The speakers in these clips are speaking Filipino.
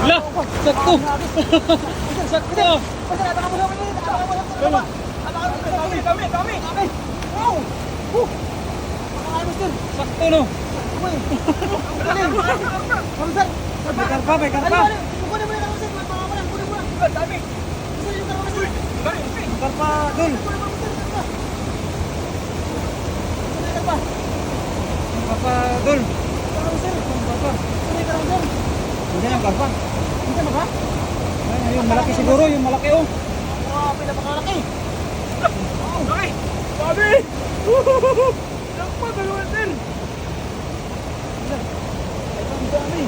Lah, sakto. Sakto. Sakto no. May karpa, may karpa. Karpa, dun. Karpa, dun. Karpa. Hindi ang karpa. Yung malaki siguro, yung malaki oh. Pinapakalalaki. Laki! Sabi! Nakpa, dalawang din! Ang dami!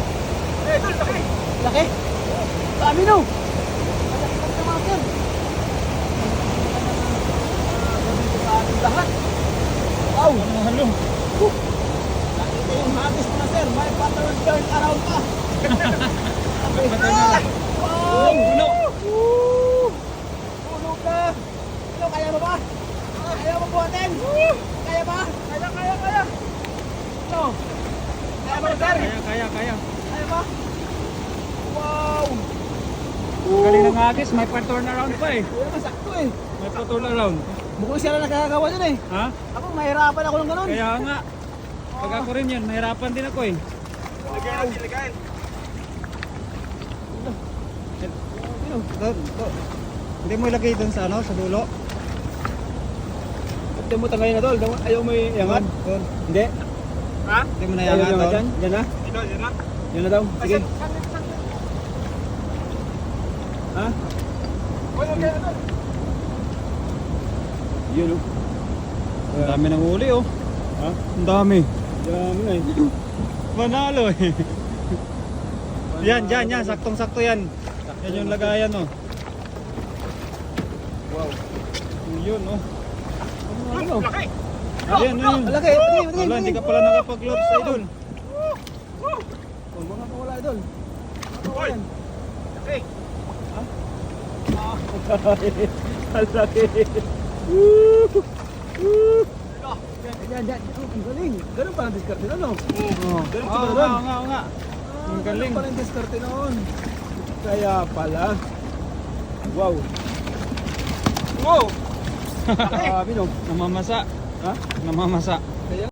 Tol, laki! Laki? Dami no. Lahat. Wow. Ano halo? Nakita yung habis mo na sir. May pattern turn around pa. Wow! Puno! Puno ka. Ano, kaya mo ba? Kaya mo buhatin? Kaya ba? Kaya. Ano? Kaya mo na sir? Kaya. Kaya ba? Wow. Ang galing ng agis, may pa-turn around pa eh. Kaya masakto eh. May pa-turn around. Mukhang siya na nakakagawa dyan eh. Ha? Ako, mahirapan ako ng ganun. Kaya nga. Pag ako rin yan, mahirapan din ako eh. Lagayin. Hindi mo ilagay doon sa ano, sa dulo? Hindi mo tangayin na tol. Ayaw mo iangat. Doon. Hindi. Ha? Hindi mo na Ayaw iangat iangat doon? dyan. Dyan na. Yan na. Yun na daw. Sige. Ha? Yun oh. Ang dami ng huli oh. Ha? Ang dami. Dami na eh. Manalo eh. Yan, saktong-sakto yan. Yan yung lagayan oh. Wow. Yun oh. Ano? Laki! Ayan, yun. Malaki. Wala, hindi ka pala nakapag-gloves idol. Kung mga wala idol. Ano yan? Laki! Ang laki. Yan. Ang galing. Ganun pa ang diskarte na no? Oo. Ganun Oo pa nga. Ang galing. Ganun pa ang diskarte noon. Kaya pala. Wow. Wow! Sabi no? Namamasa. Ha? Namamasa.